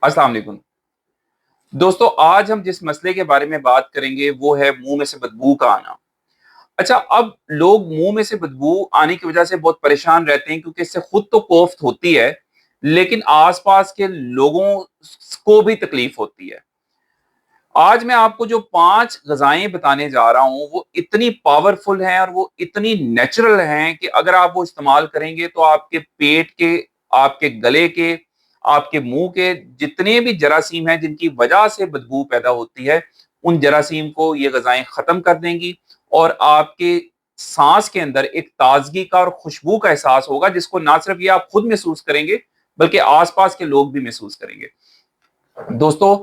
अस्सलाम वालेकुम दोस्तों, आज हम जिस मसले के बारे में बात करेंगे वो है मुंह में से बदबू का आना। अच्छा, अब लोग मुंह में से बदबू आने की वजह से बहुत परेशान रहते हैं क्योंकि इससे खुद तो कोफ्त होती है, लेकिन आसपास के लोगों को भी तकलीफ होती है। आज मैं आपको जो 5 ग़िज़ाएँ बताने जा रहा हूँ वो इतनी पावरफुल हैं और वो इतनी नेचुरल हैं कि अगर आप वो इस्तेमाल करेंगे तो आपके पेट के, आपके गले के, आपके मुंह के जितने भी जरासीम हैं जिनकी वजह से बदबू पैदा होती है, उन जरासीम को ये ग़िज़ाएँ खत्म कर देंगी और आपके सांस के अंदर एक ताजगी का और खुशबू का एहसास होगा, जिसको ना सिर्फ ये आप खुद महसूस करेंगे बल्कि आसपास के लोग भी महसूस करेंगे। दोस्तों,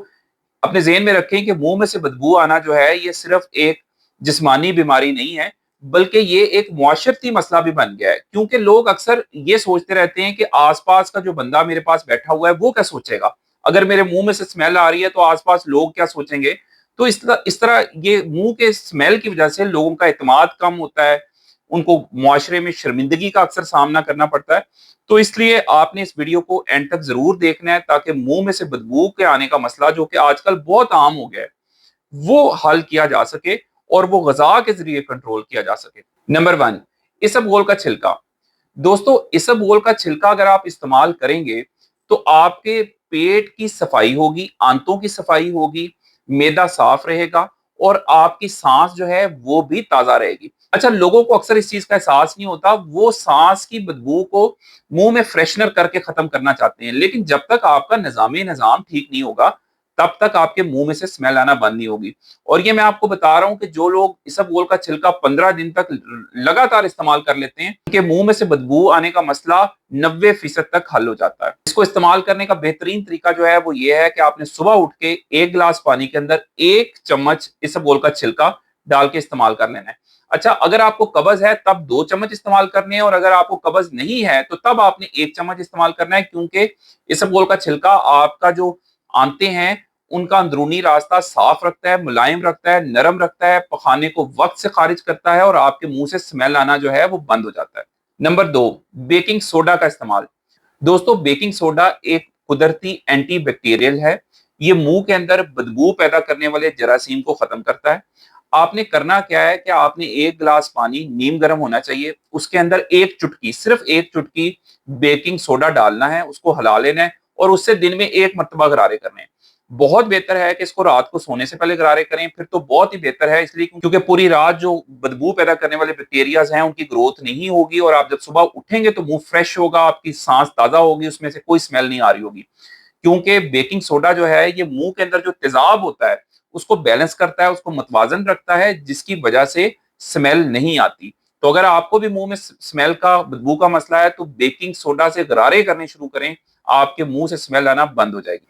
अपने ज़हन में रखें कि मुंह में से बदबू आना जो है ये सिर्फ एक जिस्मानी बीमारी नहीं है, बल्कि ये एक मुआशरती मसला भी बन गया है, क्योंकि लोग अक्सर ये सोचते रहते हैं कि आसपास का जो बंदा मेरे पास बैठा हुआ है वो क्या सोचेगा, अगर मेरे मुंह में से स्मेल आ रही है तो आसपास लोग क्या सोचेंगे। तो इस तरह ये मुंह के स्मेल की वजह से लोगों का एतमाद कम होता है, उनको मुआशरे में शर्मिंदगी का अक्सर सामना करना पड़ता है। तो इसलिए आपने इस वीडियो को एंड तक जरूर देखना है ताकि मुंह में से बदबू के आने का मसला, जो कि आजकल बहुत आम हो गया है, वो हल किया जा सके और वो ग़िज़ा के ज़रिए कंट्रोल किया जा सके। नंबर 1, इसबगोल का छिलका। दोस्तों, इसबगोल का छिलका अगर आप इस्तेमाल करेंगे तो आपके पेट की सफाई होगी, आंतों की सफाई होगी, मैदा साफ रहेगा और आपकी सांस जो है वो भी ताज़ा रहेगी। अच्छा, लोगों को अक्सर इस चीज़ का एहसास नहीं होता, वो सांस की बदबू को मुंह में फ्रेशनर करके खत्म करना चाहते हैं, लेकिन जब तक आपका निज़ाम ठीक नहीं होगा तब तक आपके मुंह में से स्मेल आना बंद नहीं होगी। और ये मैं आपको बता रहा हूं कि जो लोग इसबगोल का छिलका 15 दिन तक लगातार इस्तेमाल कर लेते हैं, उनके मुंह में से बदबू आने का मसला 90% तक हल हो जाता है। इसको इस्तेमाल करने का बेहतरीन तरीका जो है वो ये है कि आपने सुबह उठ के 1 गिलास पानी के अंदर 1 चम्मच इसबगोल का छिलका डाल के इस्तेमाल कर लेना है। अच्छा, अगर आपको कब्ज है तब 2 चम्मच इस्तेमाल करने हैं, और अगर आपको कब्ज नहीं है तो तब आपने 1 चम्मच इस्तेमाल करना है, क्योंकि इसबगोल का छिलका आपका जो आंते हैं उनका अंदरूनी रास्ता साफ रखता है, मुलायम रखता है, नरम रखता है, पखाने को वक्त से खारिज करता है और आपके मुंह से स्मेल आना जो है वो बंद हो जाता है। नंबर 2, बेकिंग सोडा का इस्तेमाल। दोस्तों, बेकिंग सोडा एक कुदरती एंटी बैक्टीरियल है। ये मुंह के अंदर बदबू पैदा करने वाले जरासीम को खत्म करता है। आपने करना क्या है कि आपने 1 गिलास पानी नीम गर्म होना चाहिए, उसके अंदर एक चुटकी, सिर्फ एक चुटकी बेकिंग सोडा डालना है, उसको हिला लेना है और उससे दिन में एक मरतबा गरारे करने हैं। बहुत बेहतर है कि इसको रात को सोने से पहले गरारे करें, फिर तो बहुत ही बेहतर है, इसलिए क्योंकि पूरी रात जो बदबू पैदा करने वाले बैक्टीरियाज हैं उनकी ग्रोथ नहीं होगी और आप जब सुबह उठेंगे तो मुंह फ्रेश होगा, आपकी सांस ताजा होगी, उसमें से कोई स्मेल नहीं आ रही होगी। क्योंकि बेकिंग सोडा जो है ये मुंह के अंदर जो तेजाब होता है उसको बैलेंस करता है, उसको मतवाजन रखता है, जिसकी वजह से स्मेल नहीं आती। तो अगर आपको भी मुंह में स्मेल का, बदबू का मसला है तो बेकिंग सोडा से गरारे करने शुरू करें, आपके मुंह से स्मेल आना बंद हो जाएगी।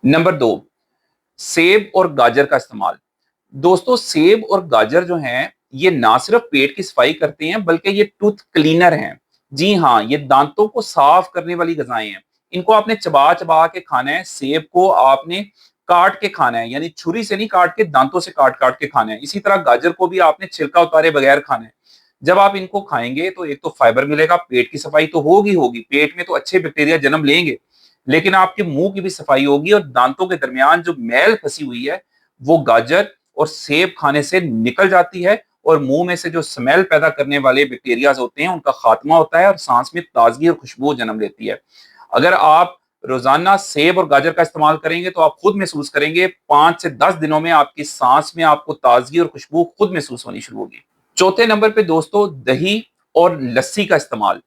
नंबर 2, सेब और गाजर का इस्तेमाल। दोस्तों, सेब और गाजर जो हैं ये ना सिर्फ पेट की सफाई करते हैं बल्कि ये टूथ क्लीनर हैं। जी हाँ, ये दांतों को साफ करने वाली गजाएं हैं। इनको आपने चबा चबा के खाना है। सेब को आपने काट के खाना है, यानी छुरी से नहीं काट के, दांतों से काट काट के खाना है। इसी तरह गाजर को भी आपने छिलका उतारे बगैर खाना है। जब आप इनको खाएंगे तो एक तो फाइबर मिलेगा, पेट की सफाई तो होगी होगी, पेट में तो अच्छे बैक्टीरिया जन्म लेंगे, लेकिन आपके मुंह की भी सफाई होगी और दांतों के दरमियान जो मैल फंसी हुई है वो गाजर और सेब खाने से निकल जाती है और मुंह में से जो स्मेल पैदा करने वाले बैक्टीरियाज होते हैं उनका खात्मा होता है और सांस में ताजगी और खुशबू जन्म लेती है। अगर आप रोजाना सेब और गाजर का इस्तेमाल करेंगे तो आप खुद महसूस करेंगे 5 से 10 दिनों में आपकी सांस में आपको ताजगी और खुशबू खुद महसूस होनी शुरू होगी। चौथे नंबर पे दोस्तों, दही और लस्सी का इस्तेमाल।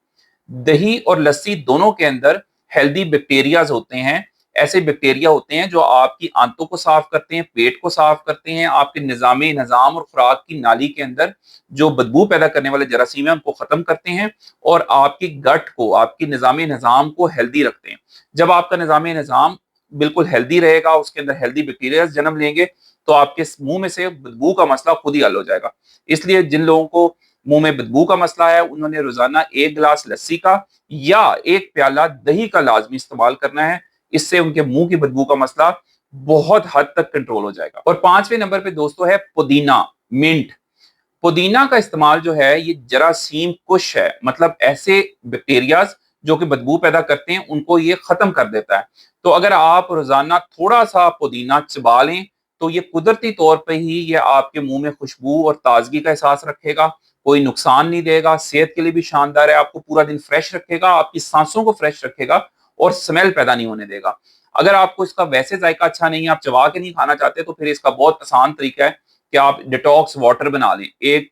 दही और लस्सी दोनों के अंदर हेल्दी बैक्टीरियाज होते हैं। ऐसे बैक्टीरिया होते हैं जो आपकी आंतों को साफ करते हैं, पेट को साफ करते हैं, आपके निजाम और खुराक की नाली के अंदर जो बदबू पैदा करने वाले जरासीम हैं उनको खत्म करते हैं और आपकी गट को, आपकी निजाम को हेल्दी रखते हैं। जब आपका निजाम बिल्कुल हेल्दी रहेगा, उसके अंदर हेल्दी बैक्टीरिया जन्म लेंगे, तो आपके मुंह में से बदबू का मसला खुद ही हल हो जाएगा। इसलिए जिन लोगों को मुंह में बदबू का मसला है उन्होंने रोजाना 1 गिलास लस्सी का या 1 प्याला दही का लाजमी इस्तेमाल करना है। इससे उनके मुंह की बदबू का मसला बहुत हद तक कंट्रोल हो जाएगा। और 5वें नंबर पे दोस्तों है पुदीना, मिंट। पुदीना का इस्तेमाल जो है ये जरासीम कुश है, मतलब ऐसे बैक्टीरियाज जो कि बदबू पैदा करते हैं, उनको ये खत्म कर देता है। तो अगर आप रोजाना थोड़ा सा पुदीना चबा लें तो ये कुदरती तौर पे ही ये आपके मुंह में खुशबू और ताजगी का एहसास रखेगा, कोई नुकसान नहीं देगा, सेहत के लिए भी शानदार है, आपको पूरा दिन फ्रेश रखेगा, आपकी सांसों को फ्रेश रखेगा और स्मेल पैदा नहीं होने देगा। अगर आपको इसका वैसे जायका अच्छा नहीं है, आप चबा के नहीं खाना चाहते, तो फिर इसका बहुत आसान तरीका है कि आप डिटॉक्स वाटर बना लें। एक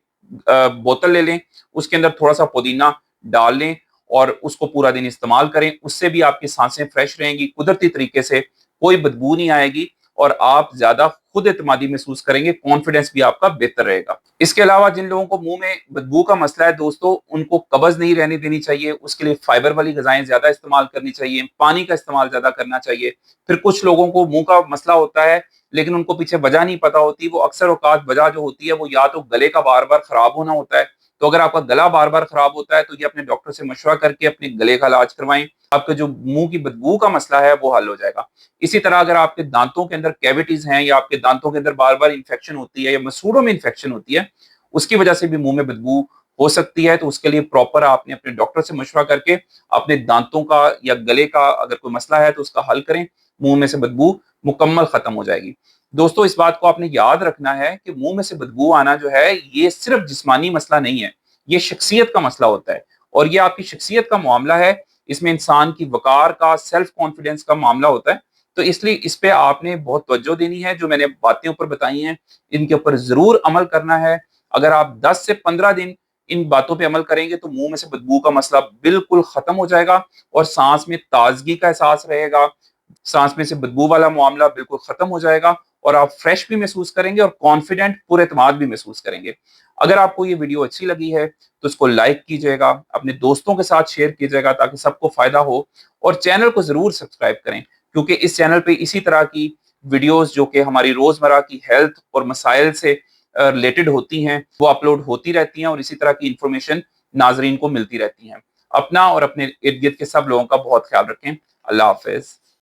बोतल ले लें, उसके अंदर थोड़ा सा पुदीना डाल लें और उसको पूरा दिन इस्तेमाल करें। उससे भी आपकी सांसें फ्रेश रहेंगी, कुदरती तरीके से कोई बदबू नहीं आएगी और आप ज्यादा खुद एतमादी महसूस करेंगे, कॉन्फिडेंस भी आपका बेहतर रहेगा। इसके अलावा जिन लोगों को मुंह में बदबू का मसला है दोस्तों, उनको कब्ज नहीं रहने देनी चाहिए, उसके लिए फाइबर वाली गजाएं ज्यादा इस्तेमाल करनी चाहिए, पानी का इस्तेमाल ज्यादा करना चाहिए। फिर कुछ लोगों को मुंह का मसला होता है लेकिन उनको पीछे वजह नहीं पता होती, वो अक्सर औकात वजह जो होती है वो या तो गले का बार बार खराब होना होता है। तो अगर आपका गला बार बार खराब होता है तो ये अपने डॉक्टर से मशवरा करके अपने गले का इलाज करवाएं, आपका जो मुंह की बदबू का मसला है वो हल हो जाएगा। इसी तरह अगर आपके दांतों के अंदर कैविटीज हैं या आपके दांतों के अंदर बार बार इंफेक्शन होती है या मसूड़ों में इंफेक्शन होती है, उसकी वजह से भी मुंह में बदबू हो सकती है। तो उसके लिए प्रॉपर आपने अपने डॉक्टर से मशवरा करके अपने दांतों का या गले का अगर कोई मसला है तो उसका हल करें, मुंह में से बदबू मुकम्मल खत्म हो जाएगी। दोस्तों इस बात को आपने याद रखना है कि मुंह में से बदबू आना जो है ये सिर्फ जिस्मानी मसला नहीं है, ये शख्सियत का मसला होता है और ये आपकी शख्सियत का मामला है। इसमें इंसान की वकार का, सेल्फ कॉन्फिडेंस का मामला होता है। तो इसलिए इस पे आपने बहुत तवज्जो देनी है। जो मैंने बातें ऊपर बताई हैं इनके ऊपर जरूर अमल करना है। अगर आप 10 से 15 दिन इन बातों पे अमल करेंगे तो मुंह में से बदबू का मसला बिल्कुल खत्म हो जाएगा और सांस में ताजगी का एहसास रहेगा, सांस में से बदबू वाला मामला बिल्कुल खत्म हो जाएगा और आप फ्रेश भी महसूस करेंगे और कॉन्फिडेंट पूरे एतमाद भी महसूस करेंगे। अगर आपको ये वीडियो अच्छी लगी है तो इसको लाइक कीजिएगा, अपने दोस्तों के साथ शेयर कीजिएगा ताकि सबको फायदा हो, और चैनल को जरूर सब्सक्राइब करें क्योंकि इस चैनल पे इसी तरह की वीडियोस जो कि हमारी रोजमर्रा की हेल्थ और मसाइल से रिलेटेड होती हैं वो अपलोड होती रहती हैं और इसी तरह की इंफॉर्मेशन नाजरीन को मिलती रहती हैं। अपना और अपने इर्द गिर्द के सब लोगों का बहुत ख्याल रखें। अल्लाह हाफिज।